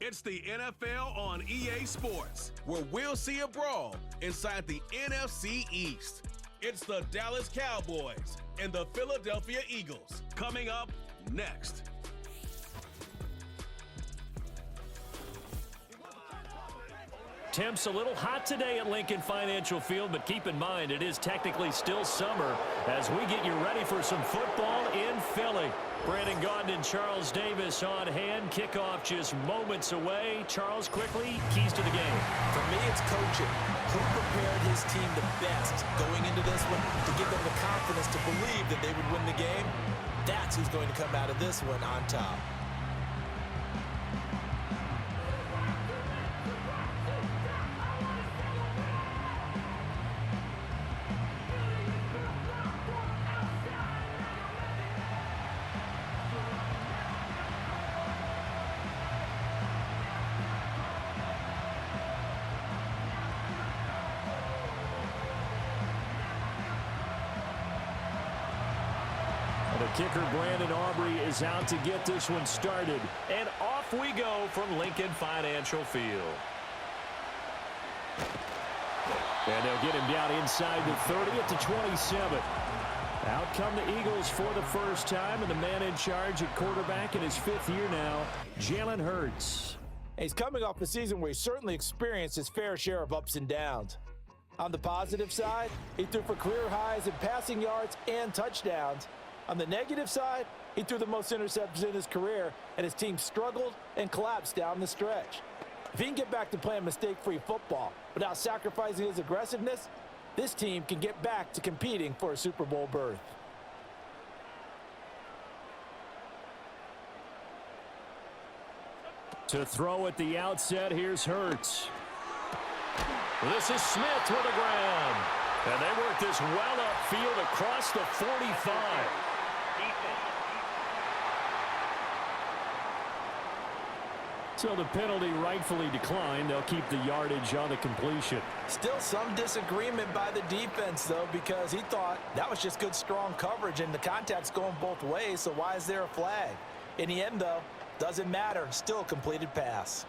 It's the NFL on EA Sports, where we'll see a brawl inside the NFC East. It's the Dallas Cowboys and the Philadelphia Eagles coming up next. Temps a little hot today at Lincoln Financial Field, but keep in mind it is technically still summer as we get you ready for some football in Philly. Brandon Gaudin and Charles Davis on hand. Kickoff just moments away. Charles, quickly, keys to the game. For me, it's coaching. Who prepared his team the best going into this one to give them the confidence to believe that they would win the game? That's who's going to come out of this one on top. The kicker, Brandon Aubrey, is out to get this one started. And off we go from Lincoln Financial Field. And they'll get him down inside the 30 at the 27. Out come the Eagles for the first time, and the man in charge at quarterback in his fifth year now, Jalen Hurts. He's coming off a season where he certainly experienced his fair share of ups and downs. On the positive side, he threw for career highs in passing yards and touchdowns. On the negative side, he threw the most interceptions in his career, and his team struggled and collapsed down the stretch. If he can get back to playing mistake-free football without sacrificing his aggressiveness, this team can get back to competing for a Super Bowl berth. To throw at the outset, here's Hurts. This is Smith with the ground. And they work this well upfield across the 45. So the penalty rightfully declined. They'll keep the yardage on the completion. Still some disagreement by the defense, though, because he thought that was just good, strong coverage, and the contact's going both ways, so why is there a flag? In the end, though, doesn't matter. Still a completed pass.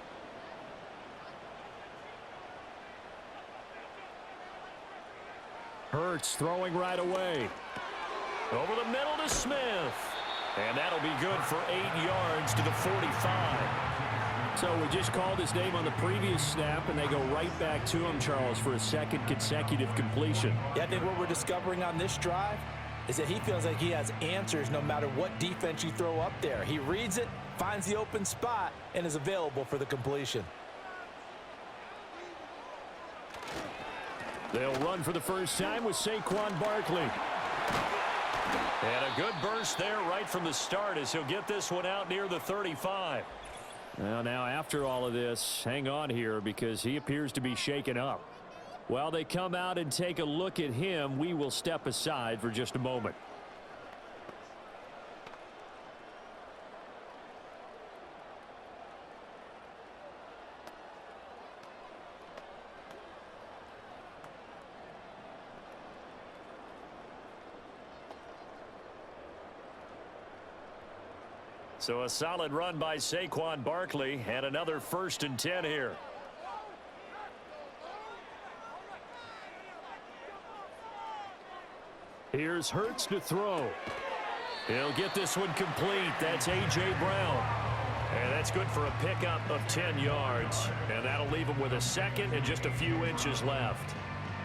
Hurts throwing right away. Over the middle to Smith. And that'll be good for 8 yards to the 45. So we just called his name on the previous snap, and they go right back to him, Charles, for a second consecutive completion. Yeah, I think what we're discovering on this drive is that he feels like he has answers no matter what defense you throw up there. He reads it, finds the open spot, and is available for the completion. They'll run for the first time with Saquon Barkley. And a good burst there right from the start as he'll get this one out near the 35. Well, now after all of this, hang on here because he appears to be shaken up. While they come out and take a look at him, we will step aside for just a moment. So a solid run by Saquon Barkley and another 1st and 10 here. Here's Hurts to throw. He'll get this one complete. That's A.J. Brown. And that's good for a pickup of 10 yards. And that'll leave him with a second and just a few inches left.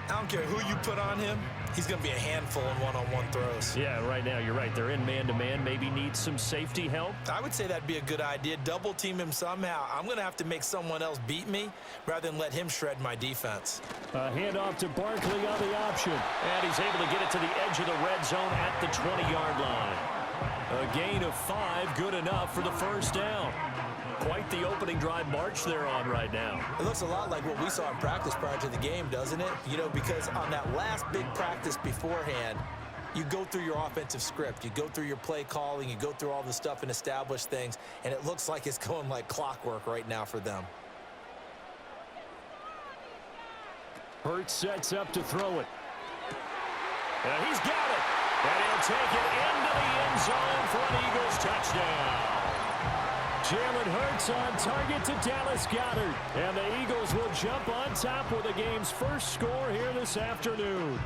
I don't care who you put on him. He's going to be a handful in one-on-one throws. Yeah, right now, you're right. They're in man-to-man. Maybe needs some safety help. I would say that'd be a good idea. Double team him somehow. I'm going to have to make someone else beat me rather than let him shred my defense. A handoff to Barkley on the option. And he's able to get it to the edge of the red zone at the 20-yard line. A gain of 5, good enough for the first down. Quite the opening drive march they're on right now. It looks a lot like what we saw in practice prior to the game, doesn't it? You know, because on that last big practice beforehand, you go through your offensive script. You go through your play calling. You go through all the stuff and establish things. And it looks like it's going like clockwork right now for them. Hurts sets up to throw it. And he's got it. And he'll take it into the end zone for an Eagles touchdown. Jalen Hurts on target to Dallas Goedert. And the Eagles will jump on top with the game's first score here this afternoon.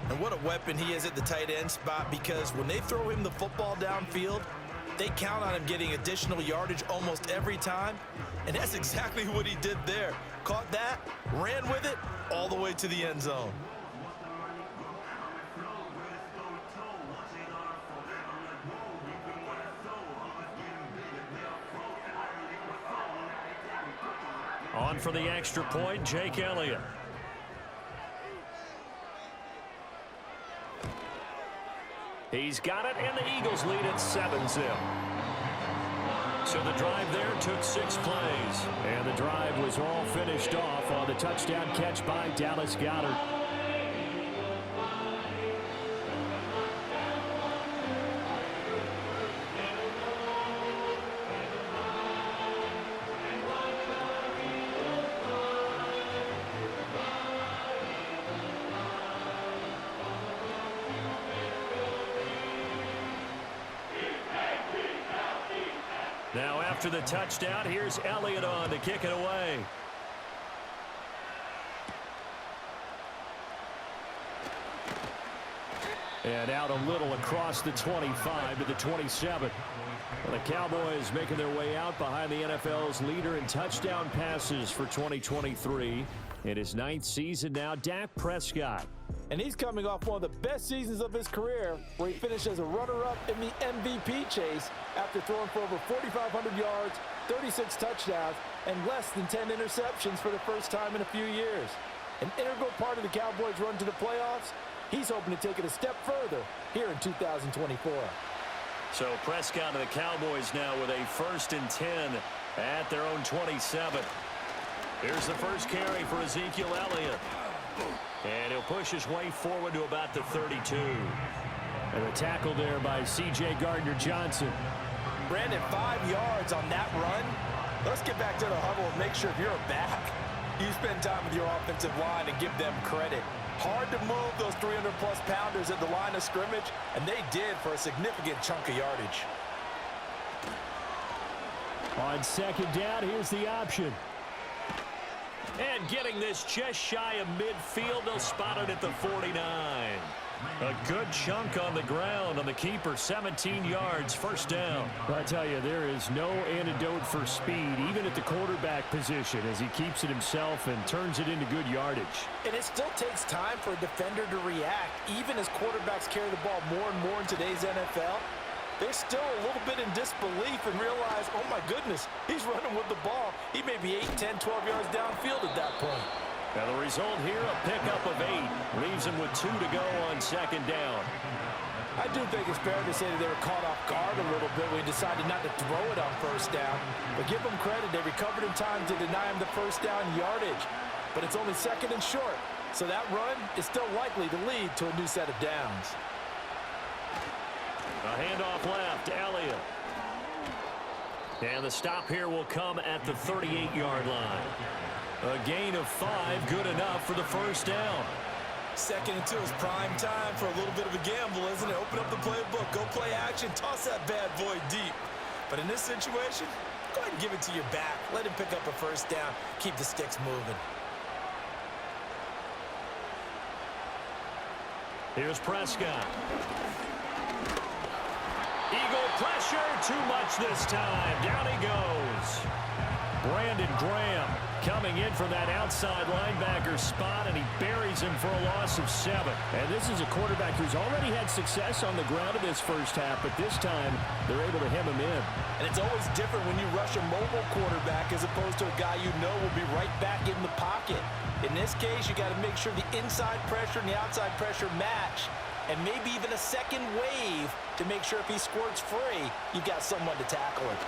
And what a weapon he is at the tight end spot, because when they throw him the football downfield, they count on him getting additional yardage almost every time. And that's exactly what he did there. Caught that, ran with it, all the way to the end zone. On for the extra point, Jake Elliott. He's got it, and the Eagles lead at 7-0. So the drive there took 6 plays. And the drive was all finished off on the touchdown catch by Dallas Goedert. Now after the touchdown, here's Elliott on to kick it away. And out a little across the 25 to the 27. Well, the Cowboys making their way out behind the NFL's leader in touchdown passes for 2023. In his 9th season now, Dak Prescott. And he's coming off one of the best seasons of his career, where he finished as a runner-up in the MVP chase after throwing for over 4,500 yards, 36 touchdowns, and less than 10 interceptions for the first time in a few years. An integral part of the Cowboys' run to the playoffs. He's hoping to take it a step further here in 2024. So Prescott and the Cowboys now with a 1st and 10 at their own 27. Here's the first carry for Ezekiel Elliott. And he'll push his way forward to about the 32. And a tackle there by C.J. Gardner-Johnson. Brandon, 5 yards on that run. Let's get back to the huddle and make sure if you're a back, you spend time with your offensive line and give them credit. Hard to move those 300-plus pounders at the line of scrimmage, and they did for a significant chunk of yardage. On 2nd down, here's the option. And getting this just shy of midfield, they'll spot it at the 49. A good chunk on the ground on the keeper, 17 yards, 1st down. I tell you, there is no antidote for speed, even at the quarterback position, as he keeps it himself and turns it into good yardage. And it still takes time for a defender to react, even as quarterbacks carry the ball more and more in today's NFL. They're still a little bit in disbelief and realize, oh my goodness, he's running with the ball. He may be 8, 10, 12 yards downfield at that point. Now the result here, a pickup of 8. Leaves him with 2 to go on 2nd down. I do think it's fair to say that they were caught off guard a little bit when he decided not to throw it on 1st down. But give them credit, they recovered in time to deny him the 1st down yardage. But it's only 2nd and short, so that run is still likely to lead to a new set of downs. A handoff left, Elliott. And the stop here will come at the 38-yard line. A gain of 5, good enough for the 1st down. 2nd and 2 is prime time for a little bit of a gamble, isn't it? Open up the playbook, go play action, toss that bad boy deep. But in this situation, go ahead and give it to your back. Let him pick up a 1st down, keep the sticks moving. Here's Prescott. Eagle pressure, too much this time. Down he goes. Brandon Graham coming in from that outside linebacker spot, and he buries him for a loss of 7. And this is a quarterback who's already had success on the ground in this 1st half, but this time they're able to hem him in. And it's always different when you rush a mobile quarterback as opposed to a guy you know will be right back in the pocket. In this case, you got to make sure the inside pressure and the outside pressure match, and maybe even a second wave to make sure if he squirts free, you've got someone to tackle it.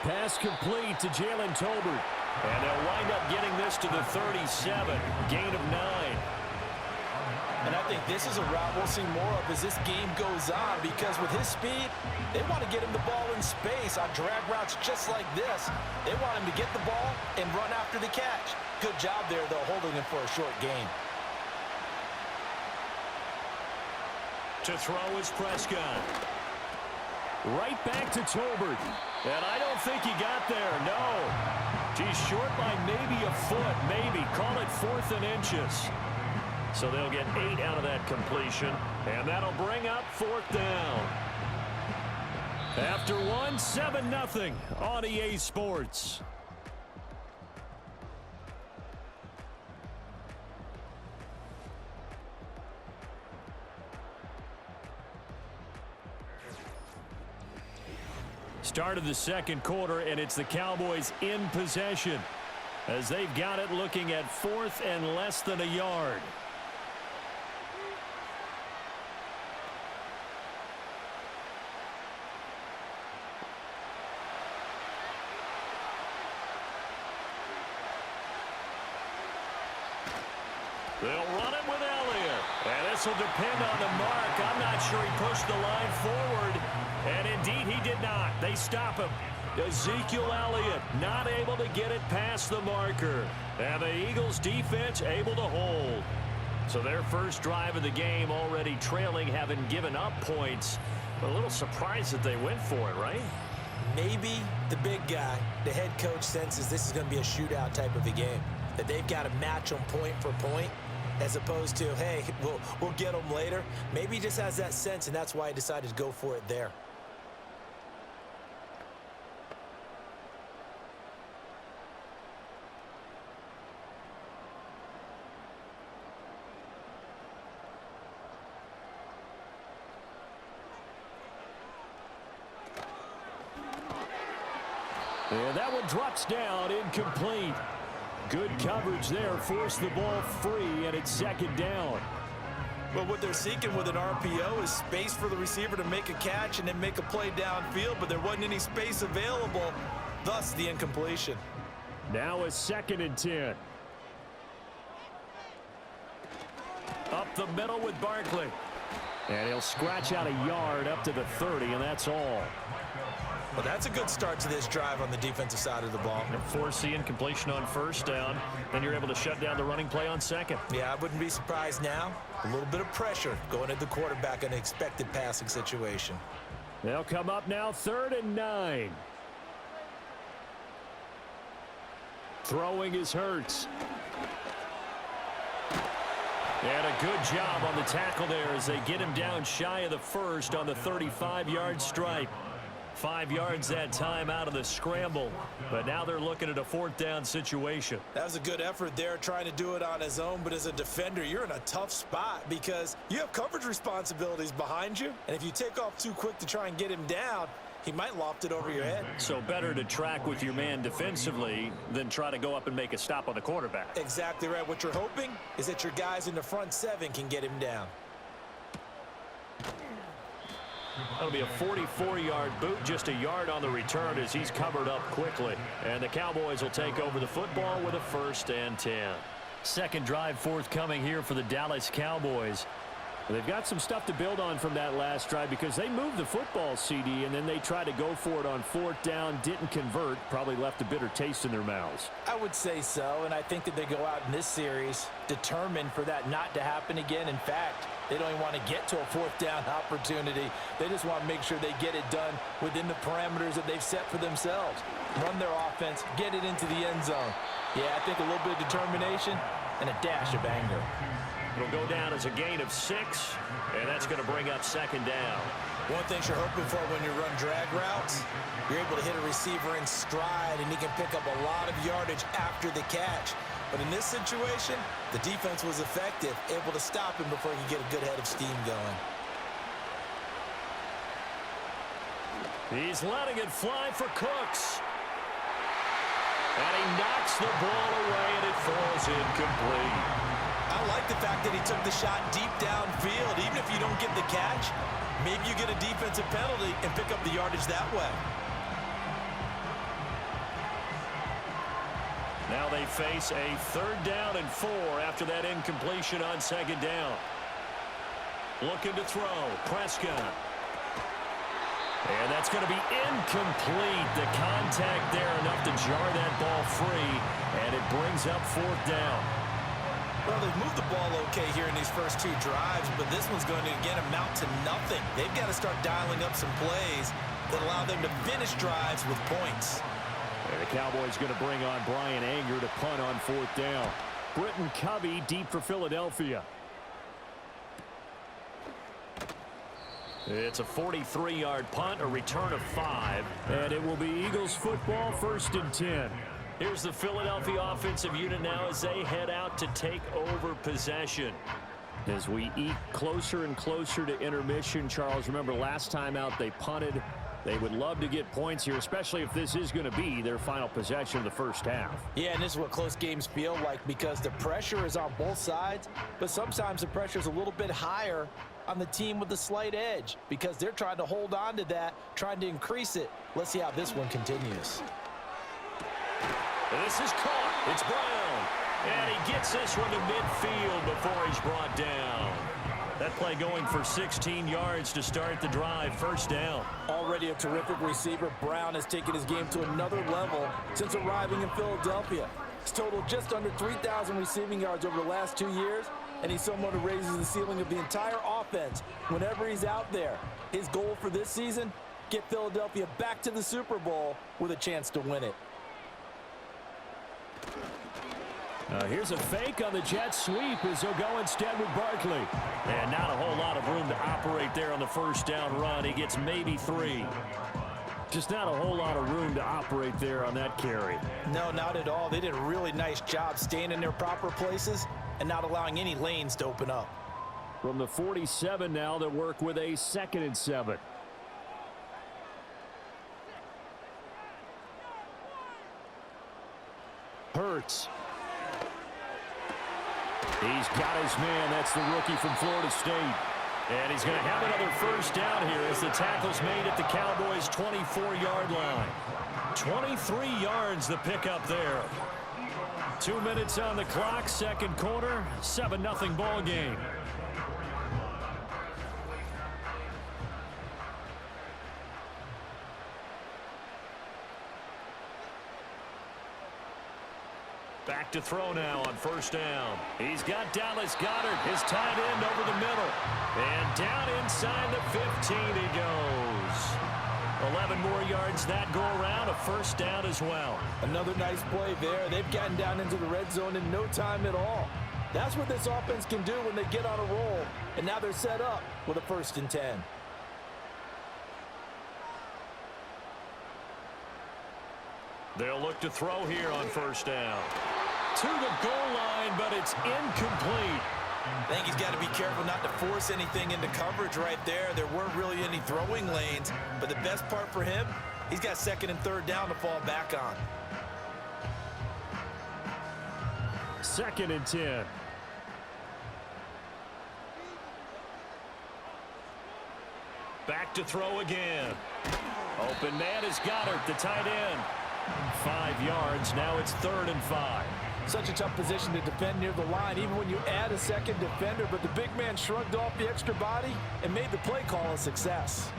Pass complete to Jalen Tolbert. And they'll wind up getting this to the 37. Gain of 9. And I think this is a route we'll see more of as this game goes on, because with his speed, they want to get him the ball in space on drag routes just like this. They want him to get the ball and run after the catch. Good job there, though, holding him for a short gain. To throw is Prescott. Right back to Tolbert. And I don't think he got there, no. He's short by maybe a foot, maybe. Call it 4th and inches. So they'll get 8 out of that completion. And that'll bring up 4th down. After one, 7-0 on EA Sports. Start of the second quarter, and it's the Cowboys in possession as they've got it looking at 4th and less than a yard. They'll run it with Elliott. And this will depend on the mark. I'm not sure he pushed the line forward. And indeed, he did not. They stop him. Ezekiel Elliott not able to get it past the marker. And the Eagles defense able to hold. So their first drive of the game already trailing, having given up points. But a little surprised that they went for it, right? Maybe the big guy, the head coach, senses this is going to be a shootout type of a game. That they've got to match them point for point, as opposed to, hey, we'll get them later. Maybe he just has that sense, and that's why he decided to go for it there. And that one drops down, incomplete. Good coverage there, forced the ball free, and it's 2nd down. Well, what they're seeking with an RPO is space for the receiver to make a catch and then make a play downfield, but there wasn't any space available, thus the incompletion. Now a 2nd and 10. Up the middle with Barkley. And he'll scratch out a yard up to the 30, and that's all. Well, that's a good start to this drive on the defensive side of the ball. Force the incompletion on 1st down. Then you're able to shut down the running play on 2nd. Yeah, I wouldn't be surprised now. A little bit of pressure going at the quarterback in an expected passing situation. They'll come up now 3rd and 9. Throwing is Hurts. And a good job on the tackle there as they get him down shy of the 1st on the 35-yard stripe. 5 yards that time out of the scramble, but now they're looking at a 4th down situation. That was a good effort there, trying to do it on his own, but as a defender, you're in a tough spot because you have coverage responsibilities behind you, and if you take off too quick to try and get him down, he might loft it over your head. So better to track with your man defensively than try to go up and make a stop on the quarterback. Exactly right. What you're hoping is that your guys in the front 7 can get him down. That'll be a 44-yard boot, just a yard on the return as he's covered up quickly. And the Cowboys will take over the football with a 1st and 10. Second drive forthcoming here for the Dallas Cowboys. They've got some stuff to build on from that last drive because they moved the football, CD, and then they tried to go for it on 4th down, didn't convert, probably left a bitter taste in their mouths. I would say so, and I think that they go out in this series determined for that not to happen again. In fact, they don't even want to get to a 4th down opportunity. They just want to make sure they get it done within the parameters that they've set for themselves. Run their offense, get it into the end zone. Yeah, I think a little bit of determination and a dash of anger. It'll go down as a gain of 6, and that's going to bring up 2nd down. One thing you're hoping for when you run drag routes, you're able to hit a receiver in stride, and he can pick up a lot of yardage after the catch. But in this situation, the defense was effective, able to stop him before he could get a good head of steam going. He's letting it fly for Cooks. And he knocks the ball away, and it falls incomplete. I like the fact that he took the shot deep downfield. Even if you don't get the catch, maybe you get a defensive penalty and pick up the yardage that way. Now they face a 3rd down and 4 after that incompletion on 2nd down. Looking to throw, Prescott. And that's going to be incomplete. The contact there enough to jar that ball free, and it brings up 4th down. Well, they've moved the ball okay here in these first 2 drives, but this one's going to, again, amount to nothing. They've got to start dialing up some plays that allow them to finish drives with points. And the Cowboys going to bring on Brian Anger to punt on 4th down. Britton Covey deep for Philadelphia. It's a 43-yard punt, a return of 5, and it will be Eagles football, 1st and 10. Here's the Philadelphia offensive unit now as they head out to take over possession. As we eke closer and closer to intermission, Charles, remember last time out they punted. They would love to get points here, especially if this is going to be their final possession of the first half. Yeah, and this is what close games feel like because the pressure is on both sides, but sometimes the pressure is a little bit higher on the team with the slight edge because they're trying to hold on to that, trying to increase it. Let's see how this one continues. This is caught. It's Brown. And he gets this one to midfield before he's brought down. That play going for 16 yards to start the drive. 1st down. Already a terrific receiver, Brown has taken his game to another level since arriving in Philadelphia. He's totaled just under 3,000 receiving yards over the last 2 years, and he's someone who raises the ceiling of the entire offense whenever he's out there. His goal for this season, get Philadelphia back to the Super Bowl with a chance to win it. Here's a fake on the jet sweep as he'll go instead with Barkley. And not a whole lot of room to operate there on the 1st down run. He gets maybe 3. Just not a whole lot of room to operate there on that carry. No, not at all. They did a really nice job staying in their proper places and not allowing any lanes to open up. From the 47 now, they'll work with a 2nd and 7. Hurts. He's got his man. That's the rookie from Florida State. And he's going to have another 1st down here as the tackle's made at the Cowboys' 24-yard line. 23 yards the pickup there. 2 minutes on the clock, 2nd quarter, 7-0 ball game. Back to throw now on 1st down. He's got Dallas Goedert, his tight end, over the middle. And down inside the 15 he goes. 11 more yards that go around, a 1st down as well. Another nice play there. They've gotten down into the red zone in no time at all. That's what this offense can do when they get on a roll. And now they're set up with a 1st and 10. They'll look to throw here on 1st down. To the goal line, but it's incomplete. I think he's got to be careful not to force anything into coverage right there. There weren't really any throwing lanes, but the best part for him, he's got 2nd and 3rd down to fall back on. 2nd and 10. Back to throw again. Open man has Goedert, the tight end. 5 yards. Now it's 3rd and 5. Such a tough position to defend near the line, even when you add a 2nd defender, but the big man shrugged off the extra body and made the play call a success.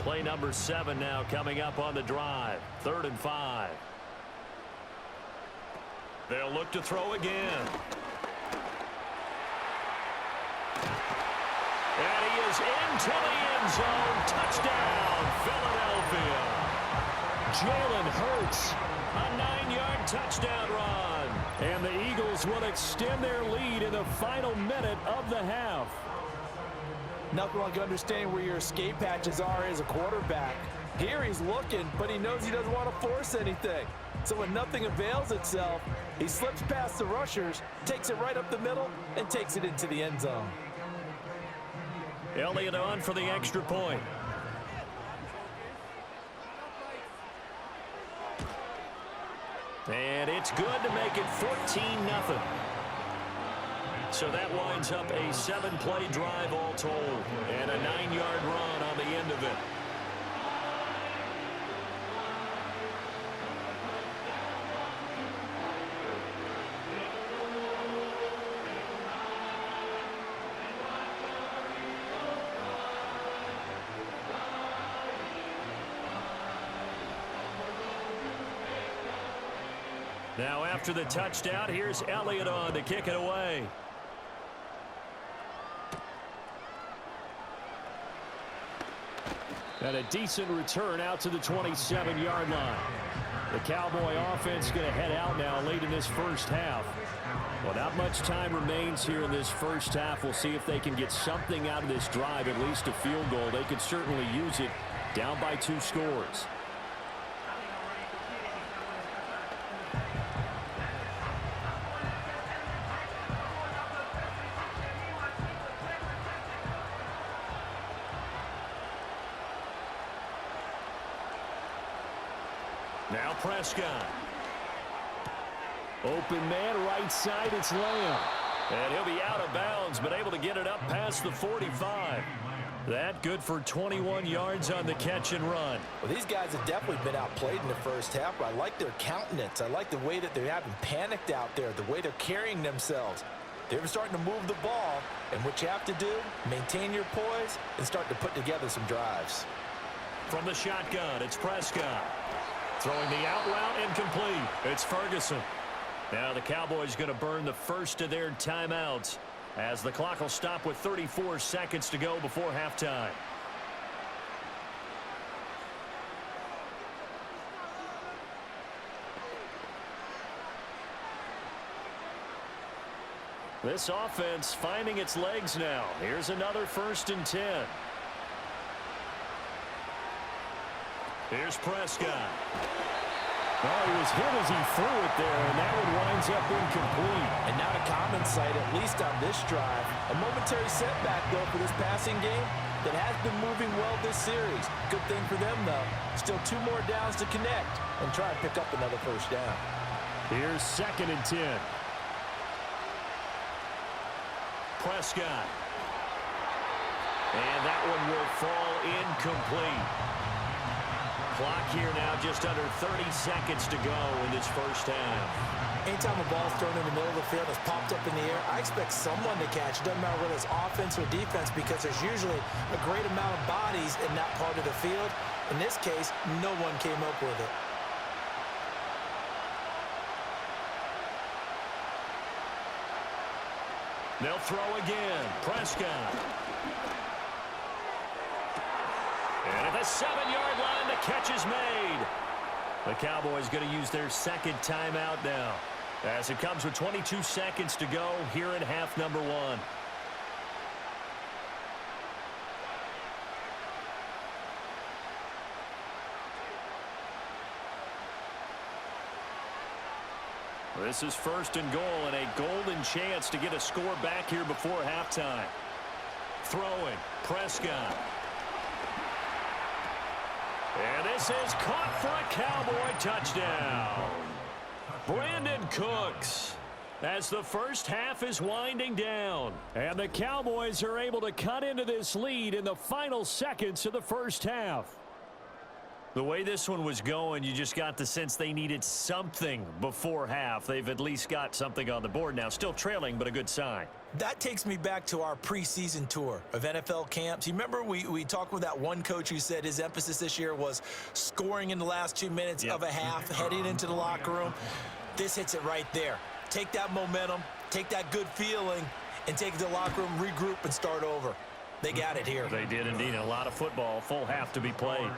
Play number 7 now coming up on the drive. 3rd and 5. They'll look to throw again. And he is into the end zone. Touchdown, Philadelphia. Jalen Hurts, a 9-yard touchdown run. And the Eagles will extend their lead in the final minute of the half. Nothing like understanding where your escape hatches are as a quarterback. Here he's looking, but he knows he doesn't want to force anything. So when nothing avails itself, he slips past the rushers, takes it right up the middle, and takes it into the end zone. Elliott on for the extra point. And it's good to make it 14-0. So that winds up a 7-play drive all told. And a 9-yard run on the end of it. Now after the touchdown, here's Elliott on to kick it away. And a decent return out to the 27-yard line. The Cowboy offense going to head out now late in this first half. Well, not much time remains here in this first half. We'll see if they can get something out of this drive, at least a field goal. They could certainly use it down by 2 scores. Now Prescott. Open man, right side, it's Lamb. And he'll be out of bounds, but able to get it up past the 45. That good for 21 yards on the catch and run. Well, these guys have definitely been outplayed in the first half, but I like their countenance. I like the way that they haven't panicked out there, the way they're carrying themselves. They're starting to move the ball, and what you have to do, maintain your poise and start to put together some drives. From the shotgun, it's Prescott. Throwing the out route incomplete. It's Ferguson. Now the Cowboys going to burn the first of their timeouts as the clock will stop with 34 seconds to go before halftime. This offense finding its legs now. Here's another 1st and 10. Here's Prescott. Oh, he was hit as he threw it there, and that one winds up incomplete. And not a common sight, at least on this drive. A momentary setback, though, for this passing game that has been moving well this series. Good thing for them, though. Still 2 more downs to connect and try and pick up another first down. Here's 2nd and 10. Prescott. And that one will fall incomplete. Clock here now just under 30 seconds to go in this first half. Anytime a ball's thrown in the middle of the field and it's popped up in the air, I expect someone to catch. It doesn't matter whether it's offense or defense because there's usually a great amount of bodies in that part of the field. In this case, no one came up with it. They'll throw again. Prescott. And at the 7-yard line, the catch is made. The Cowboys going to use their 2nd timeout now as it comes with 22 seconds to go here in half number 1. This is 1st and goal and a golden chance to get a score back here before halftime. Throwing, Prescott. And this is caught for a Cowboy touchdown. Brandon Cooks as the first half is winding down. And the Cowboys are able to cut into this lead in the final seconds of the first half. The way this one was going, you just got the sense they needed something before half. They've at least got something on the board now. Still trailing, but a good sign. That takes me back to our preseason tour of NFL camps. You remember we talked with that one coach who said his emphasis this year was scoring in the last 2 minutes of a half, heading into the locker room. This hits it right there. Take that momentum, take that good feeling, and take it to the locker room, regroup, and start over. They got it here. They did indeed. A lot of football, full half to be played.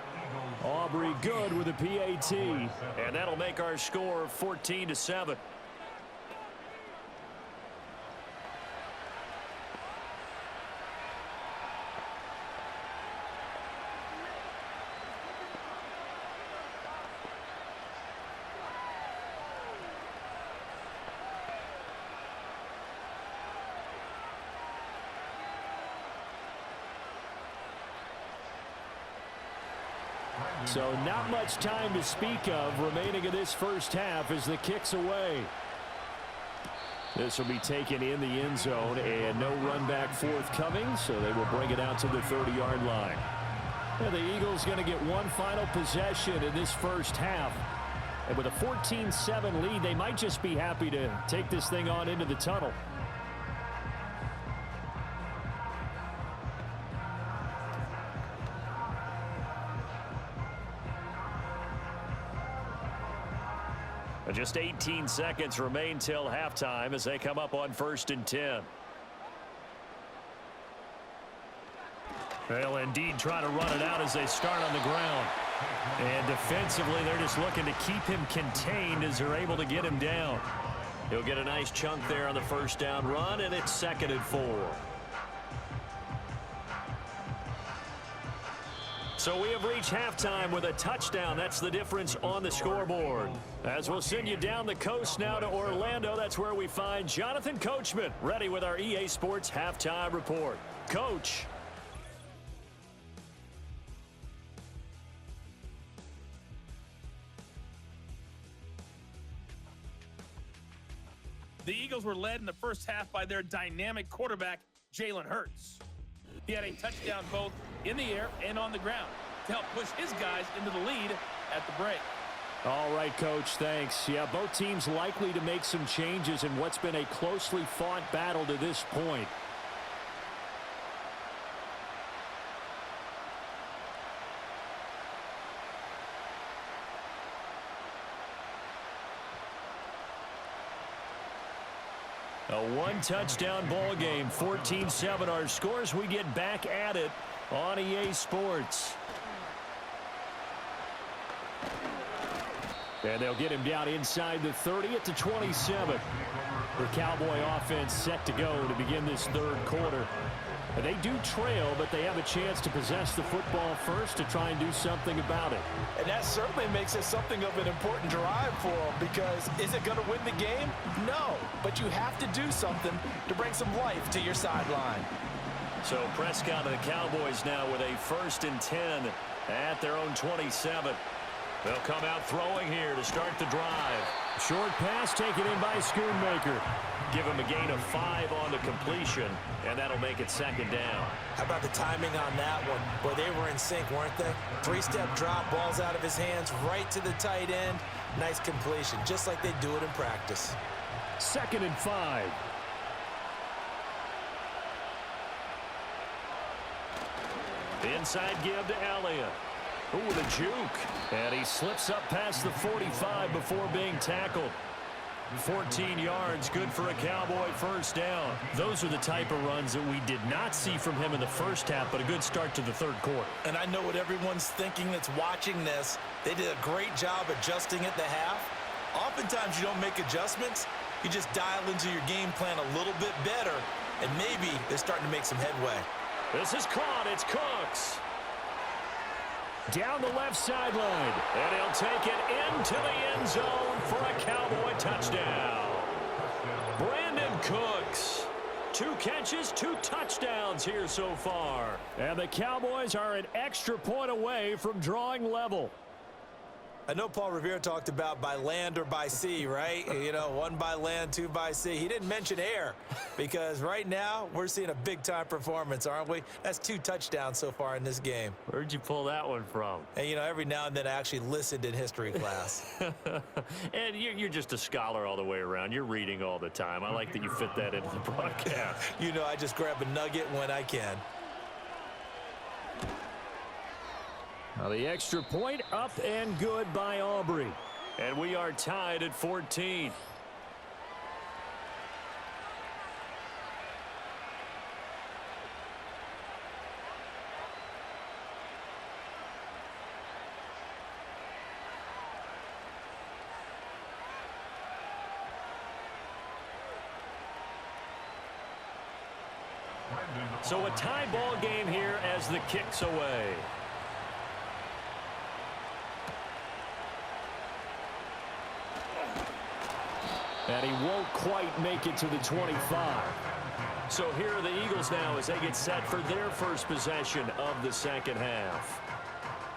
Aubrey good with a PAT. And that'll make our score 14-7. So not much time to speak of remaining in this first half as the kick's away. This will be taken in the end zone and no run back forthcoming, so they will bring it out to the 30-yard line. And the Eagles going to get one final possession in this first half. And with a 14-7 lead, they might just be happy to take this thing on into the tunnel. Just 18 seconds remain till halftime as they come up on 1st and 10. They'll indeed try to run it out as they start on the ground. And defensively, they're just looking to keep him contained as they're able to get him down. He'll get a nice chunk there on the 1st down run, and it's 2nd and 4. So we have reached halftime with a touchdown. That's the difference on the scoreboard. As we'll send you down the coast now to Orlando, that's where we find Jonathan Coachman ready with our EA Sports halftime report. Coach. The Eagles were led in the first half by their dynamic quarterback, Jalen Hurts. He had a touchdown both in the air and on the ground to help push his guys into the lead at the break. All right, Coach, thanks. Yeah, both teams likely to make some changes in what's been a closely fought battle to this point. A one-touchdown ball game, 14-7 our scores. We get back at it on EA Sports. And they'll get him down inside the 30 at the 27. The Cowboy offense set to go to begin this 3rd quarter. And they do trail, but they have a chance to possess the football first to try and do something about it. And that certainly makes it something of an important drive for them, because is it going to win the game? No, but you have to do something to bring some life to your sideline. So Prescott and the Cowboys now with a 1st and 10 at their own 27. They'll come out throwing here to start the drive. Short pass taken in by Schoonmaker. Give him a gain of 5 on the completion, and that'll make it 2nd down. How about the timing on that one? Boy, they were in sync, weren't they? 3-step drop, balls out of his hands, right to the tight end. Nice completion, just like they do it in practice. 2nd and 5. Inside give to Elliott. Ooh, the juke. And he slips up past the 45 before being tackled. 14 yards, good for a Cowboy 1st down. Those are the type of runs that we did not see from him in the first half, but a good start to the 3rd quarter. And I know what everyone's thinking that's watching this. They did a great job adjusting at the half. Oftentimes you don't make adjustments. You just dial into your game plan a little bit better, and maybe they're starting to make some headway. This is caught. It's Cooks. Down the left sideline. And he'll take it into the end zone for a Cowboy touchdown. Brandon Cooks. 2 catches, 2 touchdowns here so far. And the Cowboys are an extra point away from drawing level. I know Paul Revere talked about by land or by sea, right? You know, 1 by land, 2 by sea. He didn't mention air, because right now we're seeing a big-time performance, aren't we? That's 2 touchdowns so far in this game. Where'd you pull that one from? And, you know, every now and then I actually listened in history class. And you're just a scholar all the way around. You're reading all the time. I like that you fit that into the broadcast. You know, I just grab a nugget when I can. Now the extra point up and good by Aubrey. And we are tied at 14. So a tie ball game here as the kick's away. And he won't quite make it to the 25. So here are the Eagles now as they get set for their first possession of the 2nd half.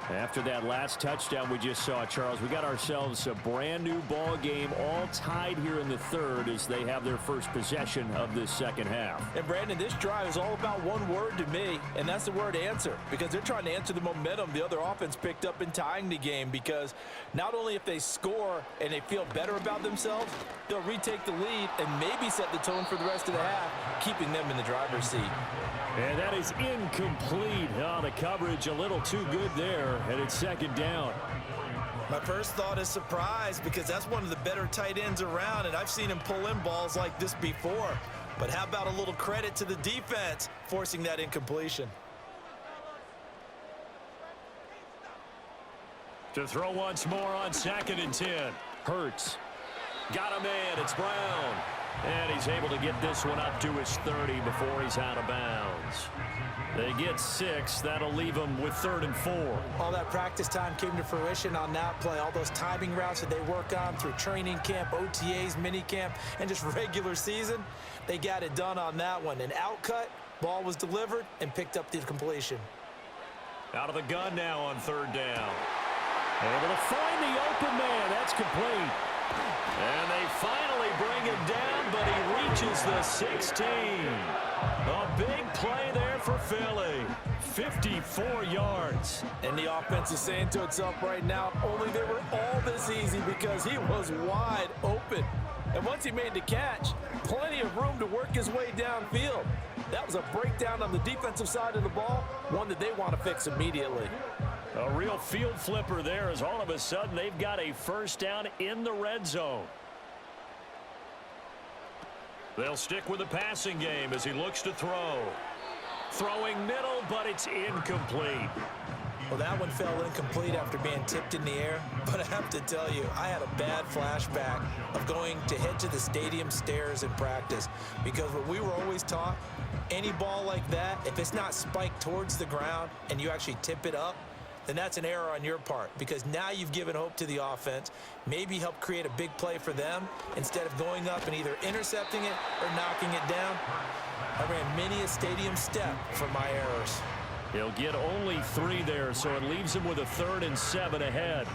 After that last touchdown we just saw, Charles, we got ourselves a brand new ball game, all tied here in the 3rd as they have their first possession of this 2nd half. And Brandon, this drive is all about one word to me, and that's the word answer, because they're trying to answer the momentum the other offense picked up in tying the game, because not only if they score and they feel better about themselves, they'll retake the lead and maybe set the tone for the rest of the half, keeping them in the driver's seat. And that is incomplete. Oh, the coverage a little too good there, and it's 2nd down. My first thought is surprise because that's one of the better tight ends around, and I've seen him pull in balls like this before. But how about a little credit to the defense forcing that incompletion? To throw once more on 2nd and 10. Hurts. Got him in. It's Brown. And he's able to get this one up to his 30 before he's out of bounds. They get 6. That'll leave them with 3rd and 4. All that practice time came to fruition on that play. All those timing routes that they work on through training camp, OTAs, mini camp, and just regular season, they got it done on that one. An outcut, ball was delivered, and picked up the completion. Out of the gun now on 3rd down. Able to find the open man. That's complete. And they finally bring him down, but he reaches the 16. A big play there for Philly. 54 yards. And the offense is saying to itself right now, only they were all this easy because he was wide open. And once he made the catch, plenty of room to work his way downfield. That was a breakdown on the defensive side of the ball, one that they want to fix immediately. A real field flipper there as all of a sudden they've got a 1st down in the red zone. They'll stick with the passing game as he looks to throw. Throwing middle, but it's incomplete. Well, that one fell incomplete after being tipped in the air. But I have to tell you, I had a bad flashback of going to head to the stadium stairs in practice. Because what we were always taught, any ball like that, if it's not spiked towards the ground and you actually tip it up, then that's an error on your part because now you've given hope to the offense, maybe help create a big play for them instead of going up and either intercepting it or knocking it down. I ran many a stadium step for my errors. He'll get only 3 there, so it leaves him with a 3rd and 7 ahead.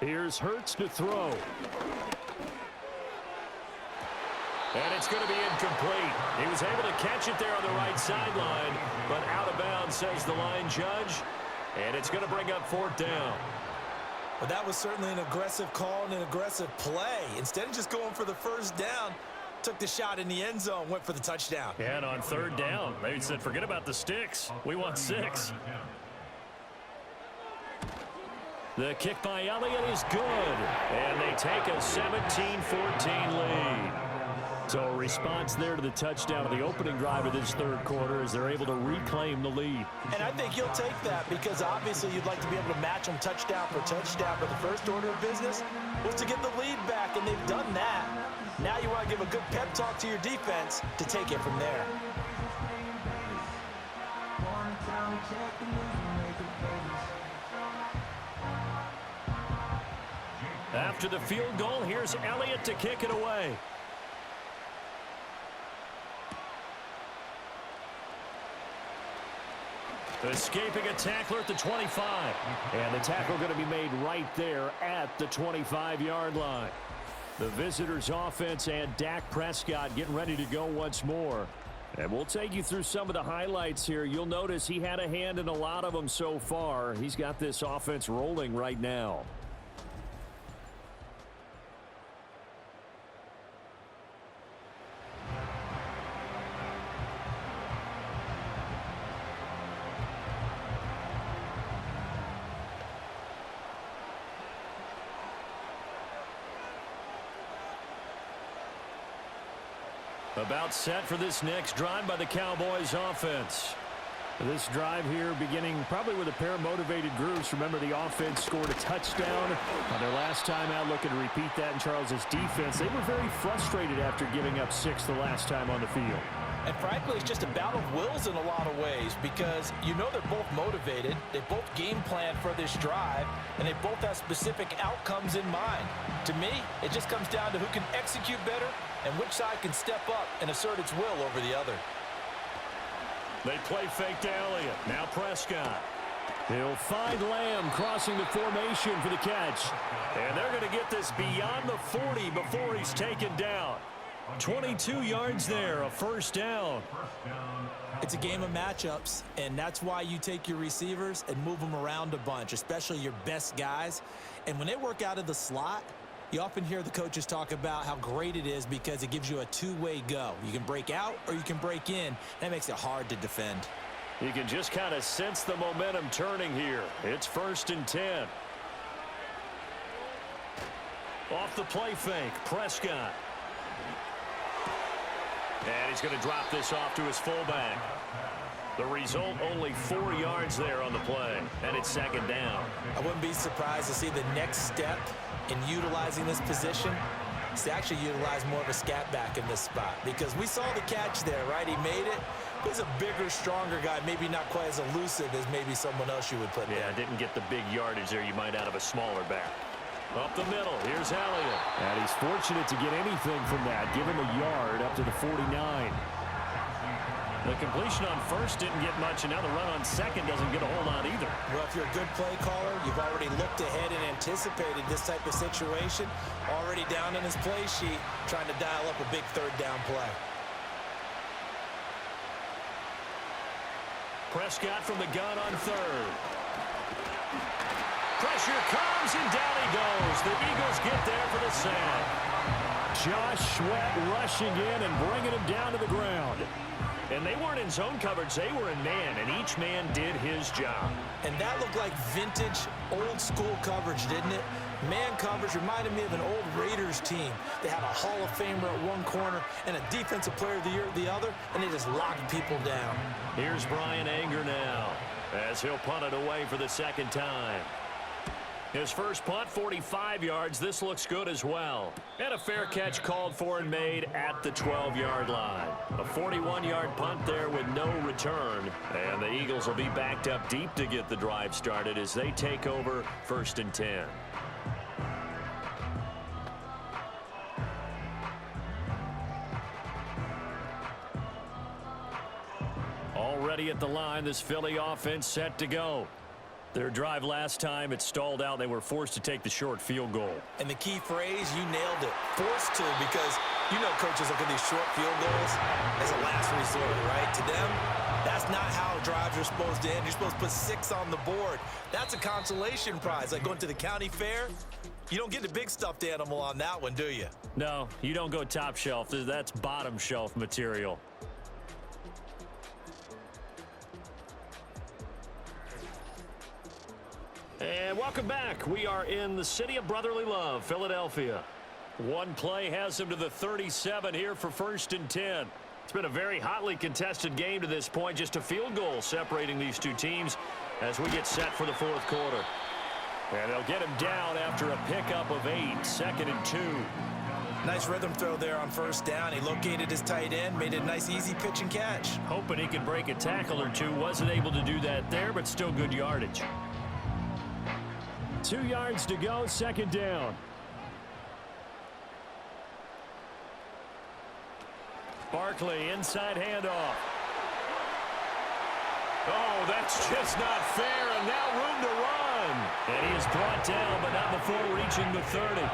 Here's Hurts to throw. And it's going to be incomplete. He was able to catch it there on the right sideline, but out of bounds, says the line judge. And it's going to bring up 4th down. Well, that was certainly an aggressive call and an aggressive play. Instead of just going for the 1st down, took the shot in the end zone, went for the touchdown. And on 3rd down, they said, forget about the sticks. We want 6. The kick by Elliott is good. And they take a 17-14 lead. So a response there to the touchdown of the opening drive of this 3rd quarter as they're able to reclaim the lead. And I think you'll take that because obviously you'd like to be able to match them touchdown for touchdown, but the first order of business was to get the lead back, and they've done that. Now you want to give a good pep talk to your defense to take it from there. After the field goal, here's Elliott to kick it away. Escaping a tackler at the 25. And the tackle going to be made right there at the 25-yard line. The visitors' offense and Dak Prescott getting ready to go once more. And we'll take you through some of the highlights here. You'll notice he had a hand in a lot of them so far. He's got this offense rolling right now. About set for this next drive by the Cowboys offense. This drive here beginning probably with a pair of motivated groups. Remember, the offense scored a touchdown on their last time out. Looking to repeat that in Charles's defense. They were very frustrated after giving up 6 the last time on the field. And frankly, it's just a battle of wills in a lot of ways because you know they're both motivated. They both game plan for this drive, and they both have specific outcomes in mind. To me, it just comes down to who can execute better and which side can step up and assert its will over the other. They play fake to Elliott. Now Prescott. He'll find Lamb crossing the formation for the catch. And they're going to get this beyond the 40 before he's taken down. 22 yards there, a 1st down. It's a game of matchups, and that's why you take your receivers and move them around a bunch, especially your best guys. And when they work out of the slot, You often hear the coaches talk about how great it is because it gives you a two-way go. You can break out or you can break in. That makes it hard to defend. You can just kind of sense the momentum turning here. It's 1st and 10. Off the play fake, Prescott. And he's going to drop this off to his fullback. The result, only 4 yards there on the play, and it's 2nd down. I wouldn't be surprised to see the next step in utilizing this position is to actually utilize more of a scat back in this spot, because we saw the catch there, right? He made it. He's a bigger, stronger guy, maybe not quite as elusive as maybe someone else you would put there. Yeah, didn't get the big yardage there you might out of a smaller back. Up the middle, here's Elliott. And he's fortunate to get anything from that. Give him a yard up to the 49. The completion on first didn't get much, and now the run on second doesn't get a whole lot either. Well, if you're a good play caller, you've already looked ahead and anticipated this type of situation, already down in his play sheet, trying to dial up a big 3rd down play. Prescott from the gun on 3rd. Pressure comes, and down he goes. The Eagles get there for the sack. Josh Sweat rushing in and bringing him down to the ground. And they weren't in zone coverage, they were in man, and each man did his job. And that looked like vintage, old-school coverage, didn't it? Man coverage reminded me of an old Raiders team. They had a Hall of Famer at one corner and a Defensive Player of the Year at the other, and they just locked people down. Here's Brian Anger now, as he'll punt it away for the 2nd time. His first punt, 45 yards. This looks good as well. And a fair catch called for and made at the 12-yard line. A 41-yard punt there with no return. And the Eagles will be backed up deep to get the drive started as they take over 1st and 10. Already at the line, this Philly offense set to go. Their drive last time, it stalled out. They were forced to take the short field goal. And the key phrase, you nailed it, forced to, because you know coaches look at these short field goals as a last resort, right? To them, that's not how drives are supposed to end. You're supposed to put 6 on the board. That's a consolation prize, like going to the county fair. You don't get the big stuffed animal on that one, do you? No, you don't go top shelf. That's bottom shelf material. And welcome back. We are in the city of brotherly love, Philadelphia. One play has them to the 37 here for 1st and 10. It's been a very hotly contested game to this point. Just a field goal separating these two teams as we get set for the 4th quarter. And they'll get him down after a pickup of 8, 2nd and 2. Nice rhythm throw there on 1st down. He located his tight end, made it a nice, easy pitch and catch. Hoping he could break a tackle or two. Wasn't able to do that there, but still good yardage. 2 yards to go, 2nd down. Barkley, inside handoff. Oh, that's just not fair, and now room to run. And he is brought down, but not before reaching the 30.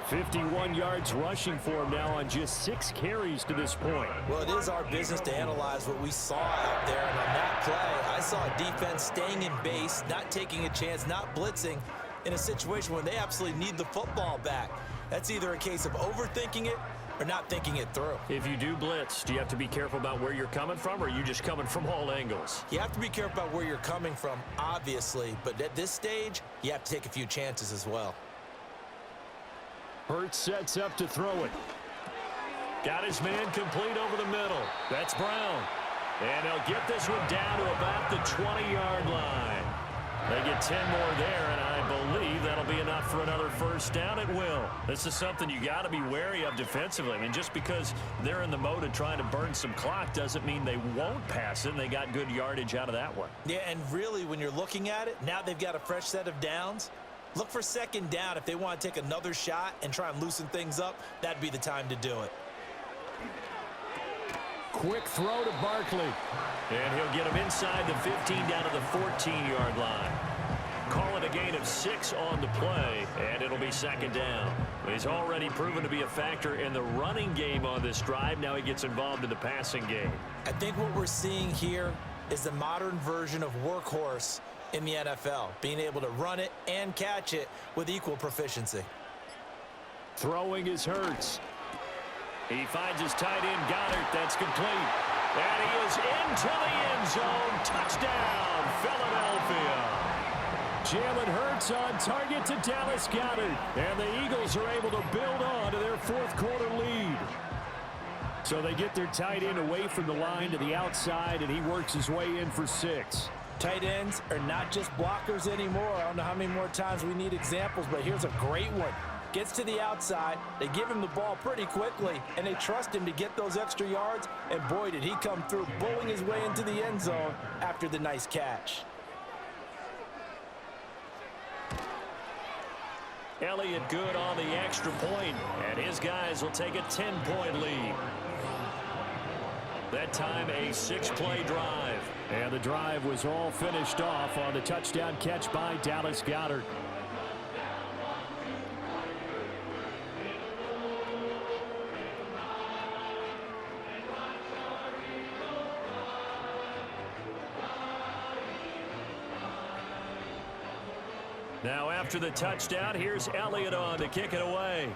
51 yards rushing for him now on just 6 carries to this point. Well, it is our business to analyze what we saw out there, and on that play, I saw a defense staying in base, not taking a chance, not blitzing in a situation where they absolutely need the football back. That's either a case of overthinking it or not thinking it through. If you do blitz, do you have to be careful about where you're coming from, or are you just coming from all angles? You have to be careful about where you're coming from, obviously, but at this stage, you have to take a few chances as well. Hurts sets up to throw it. Got his man complete over the middle. That's Brown. And he'll get this one down to about the 20-yard line. They get 10 more there, and I believe that'll be enough for another 1st down. It will. This is something you got to be wary of defensively. I mean, just because they're in the mode of trying to burn some clock doesn't mean they won't pass it, and they got good yardage out of that one. Yeah, and really, when you're looking at it, now they've got a fresh set of downs. Look for 2nd down. If they want to take another shot and try and loosen things up, that'd be the time to do it. Quick throw to Barkley. And he'll get him inside the 15 down to the 14-yard line. Call it a gain of 6 on the play, and it'll be 2nd down. He's already proven to be a factor in the running game on this drive. Now he gets involved in the passing game. I think what we're seeing here is the modern version of workhorse in the NFL, being able to run it and catch it with equal proficiency. Throwing is Hurts. He finds his tight end, Goddard. That's complete. And he is into the end zone. Touchdown, Philadelphia. Jalen Hurts on target to Dallas Goedert. And the Eagles are able to build on to their fourth quarter lead. So they get their tight end away from the line to the outside, and he works his way in for 6. Tight ends are not just blockers anymore. I don't know how many more times we need examples, but here's a great one. Gets to the outside, they give him the ball pretty quickly, and they trust him to get those extra yards, and boy, did he come through, bowling his way into the end zone after the nice catch. Elliott good on the extra point, and his guys will take a 10-point lead. That time a 6-play drive. And the drive was all finished off on the touchdown catch by Dallas Goedert. Now after the touchdown, here's Elliott on to kick it away.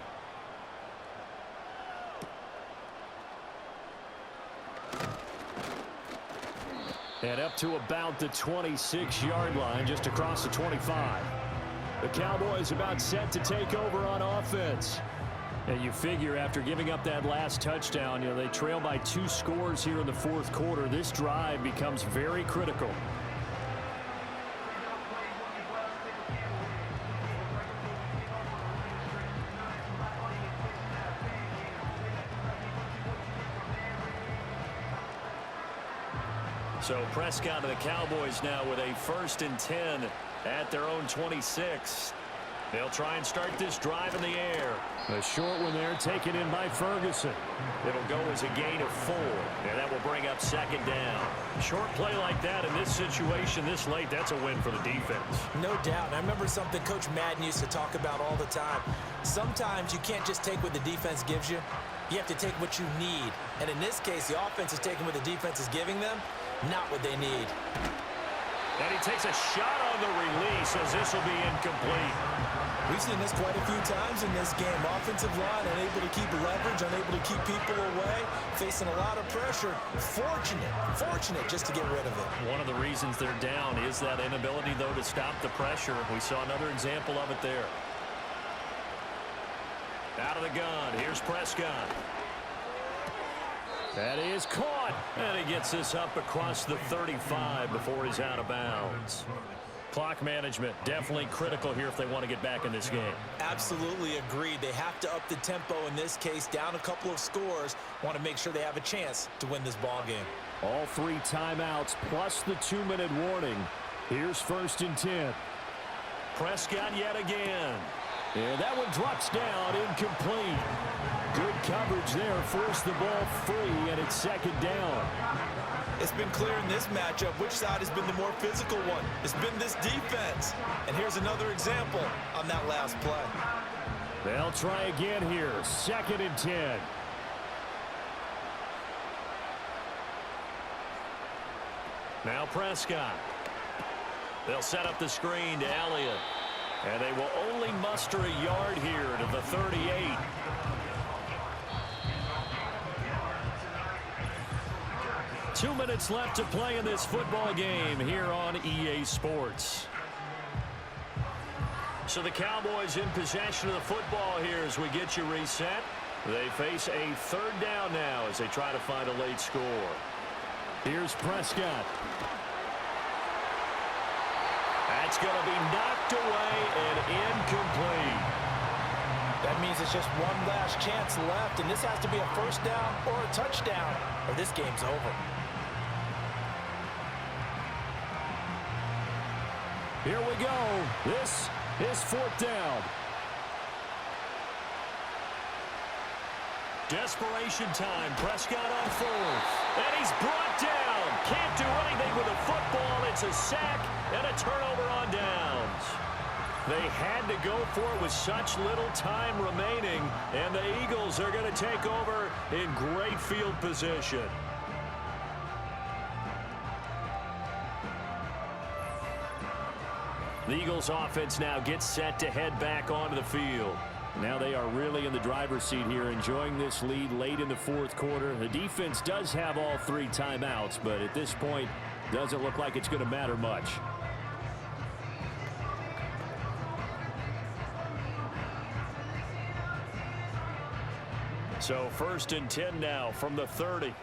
And up to about the 26-yard line, just across the 25. The Cowboys about set to take over on offense. And you figure after giving up that last touchdown, they trail by 2 scores here in the fourth quarter. This drive becomes very critical. So Prescott to the Cowboys now with a 1st and 10 at their own 26. They'll try and start this drive in the air. A short one there taken in by Ferguson. It'll go as a gain of 4, and that will bring up 2nd down. Short play like that in this situation this late, that's a win for the defense. No doubt. I remember something Coach Madden used to talk about all the time. Sometimes you can't just take what the defense gives you. You have to take what you need. And in this case, the offense is taking what the defense is giving them, not what they need. And he takes a shot on the release as this will be incomplete. We've seen this quite a few times in this game. Offensive line unable to keep leverage, unable to keep people away, facing a lot of pressure. Fortunate just to get rid of it. One of the reasons they're down is that inability, though, to stop the pressure. We saw another example of it there. Out of the gun, here's Prescott. That is caught, and he gets this up across the 35 before he's out of bounds. Clock management definitely critical here if they want to get back in this game. Absolutely agreed. They have to up the tempo in this case, down a couple of scores. Want to make sure they have a chance to win this ball game. All 3 timeouts plus the 2-minute warning. Here's 1st and 10. Prescott yet again. And that one drops down, incomplete. Good coverage there, forced the ball free, and it's 2nd down. It's been clear in this matchup which side has been the more physical one. It's been this defense. And here's another example on that last play. They'll try again here, 2nd and 10. Now Prescott. They'll set up the screen to Elliott. And they will only muster a yard here to the 38. Two minutes left to play in this football game here on EA Sports. So the Cowboys in possession of the football here as we get you reset. They face a 3rd down now as they try to find a late score. Here's Prescott. That's going to be knocked away and incomplete. That means it's just one last chance left, and this has to be a 1st down or a touchdown, or this game's over. Here we go. This is 4th down. Desperation time. Prescott on 4th. And he's brought down. Can't do anything with the football. It's a sack and a turnover on downs. They had to go for it with such little time remaining, and the Eagles are going to take over in great field position. The Eagles offense now gets set to head back onto the field. Now they are really in the driver's seat here, enjoying this lead late in the fourth quarter. The defense does have all 3 timeouts, but at this point, doesn't look like it's going to matter much. So 1st and 10 now from the 30.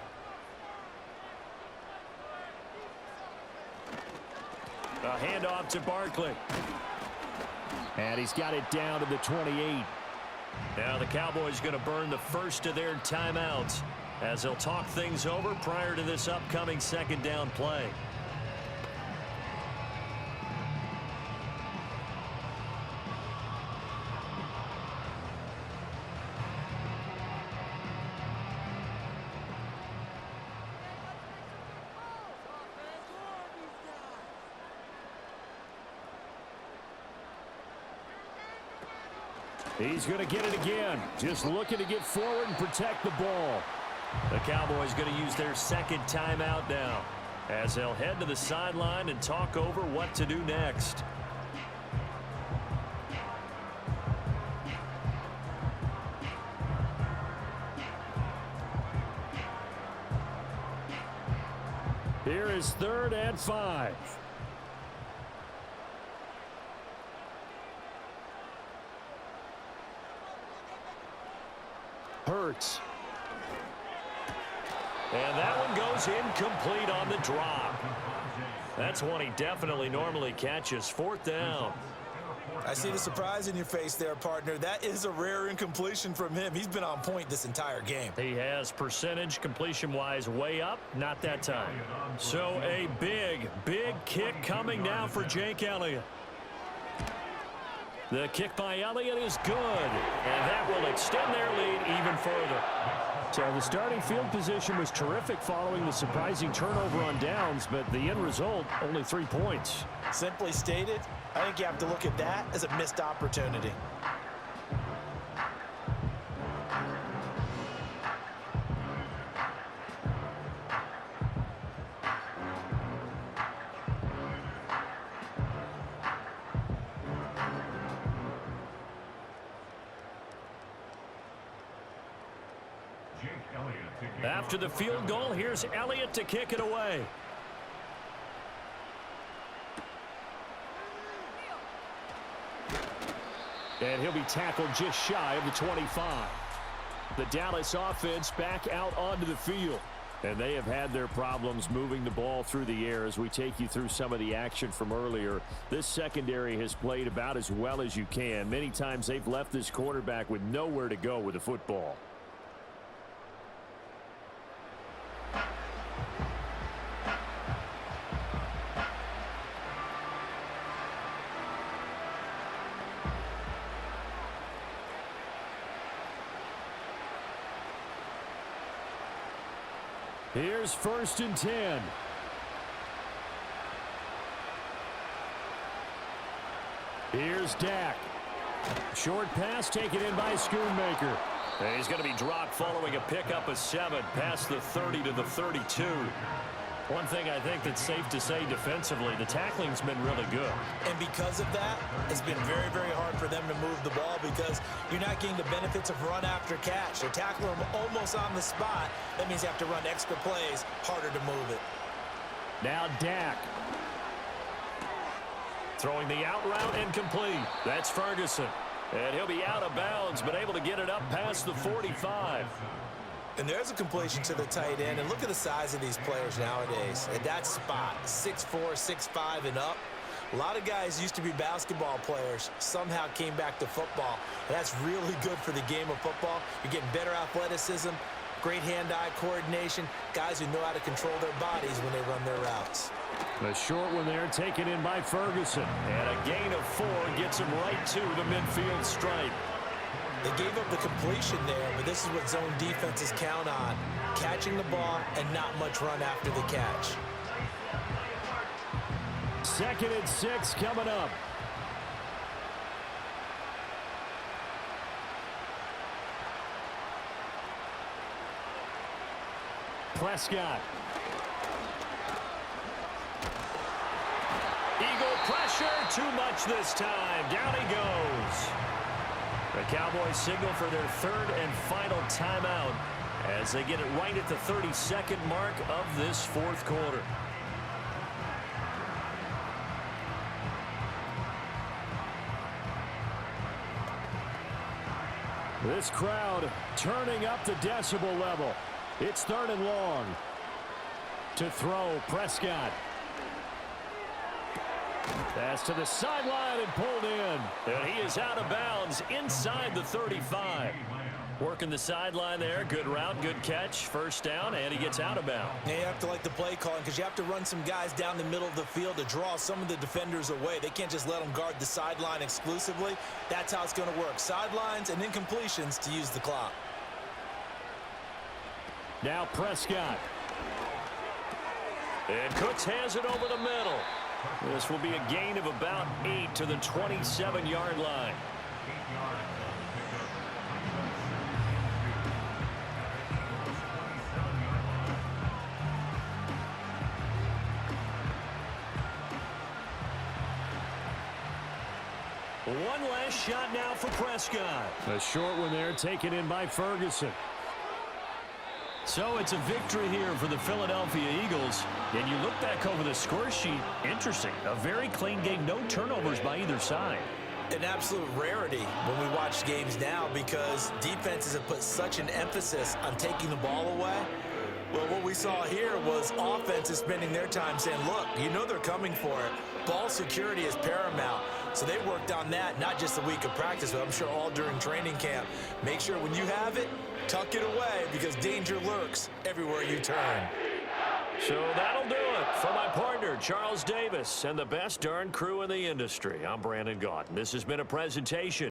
A handoff to Barkley. And he's got it down to the 28. Now the Cowboys going to burn the first of their timeouts as they'll talk things over prior to this upcoming 2nd down play. He's going to get it again. Just looking to get forward and protect the ball. The Cowboys going to use their 2nd timeout now as they'll head to the sideline and talk over what to do next. Here is 3rd and 5. Hurts. And that one goes incomplete on the drop. That's one he definitely normally catches. 4th down. I see the surprise in your face there, partner. That is a rare incompletion from him. He's been on point this entire game. He has percentage completion-wise way up. Not that time. So a big kick coming now for Jake Elliott. The kick by Elliott is good, and that will extend their lead even further. So the starting field position was terrific following the surprising turnover on downs, but the end result, only 3 points. Simply stated, I think you have to look at that as a missed opportunity. After the field goal, here's Elliott to kick it away. And he'll be tackled just shy of the 25. The Dallas offense back out onto the field. And they have had their problems moving the ball through the air as we take you through some of the action from earlier. This secondary has played about as well as you can. Many times they've left this quarterback with nowhere to go with the football. Here's 1st and 10. Here's Dak. Short pass taken in by Schoonmaker. And he's going to be dropped following a pickup of 7 past the 30 to the 32. One thing I think that's safe to say defensively, the tackling's been really good. And because of that, it's been very, very hard for them to move the ball because you're not getting the benefits of run after catch. They're tackling them almost on the spot. That means you have to run extra plays, harder to move it. Now Dak. Throwing the out route incomplete. That's Ferguson. And he'll be out of bounds, but able to get it up past the 45. And there's a completion to the tight end. And look at the size of these players nowadays. At that spot, 6'4", 6'5", and up. A lot of guys used to be basketball players, somehow came back to football. And that's really good for the game of football. You're getting better athleticism, great hand-eye coordination, guys who know how to control their bodies when they run their routes. A short one there taken in by Ferguson. And a gain of 4 gets him right to the midfield stripe. They gave up the completion there, but this is what zone defenses count on. Catching the ball and not much run after the catch. 2nd and 6 coming up. Prescott. Eagle pressure, too much this time. Down he goes. The Cowboys signal for their third and final timeout as they get it right at the 32nd mark of this fourth quarter. This crowd turning up the decibel level. It's 3rd and long. To throw, Prescott. Pass to the sideline and pulled in. And he is out of bounds inside the 35. Working the sideline there. Good route, good catch. First down, and he gets out of bounds. Yeah, you have to like the play calling because you have to run some guys down the middle of the field to draw some of the defenders away. They can't just let them guard the sideline exclusively. That's how it's going to work. Sidelines and incompletions to use the clock. Now Prescott. And Cooks has it over the middle. This will be a gain of about 8 to the 27-yard line. One last shot now for Prescott. A short one there taken in by Ferguson. So it's a victory here for the Philadelphia Eagles. And you look back over the score sheet, interesting. A very clean game, no turnovers by either side. An absolute rarity when we watch games now because defenses have put such an emphasis on taking the ball away. Well, what we saw here was offenses spending their time saying, look, you know they're coming for it. Ball security is paramount. So they worked on that, not just a week of practice, but I'm sure all during training camp. Make sure when you have it, tuck it away because danger lurks everywhere you turn. So that'll do it for my partner, Charles Davis, and the best darn crew in the industry. I'm Brandon Gaudin. This has been a presentation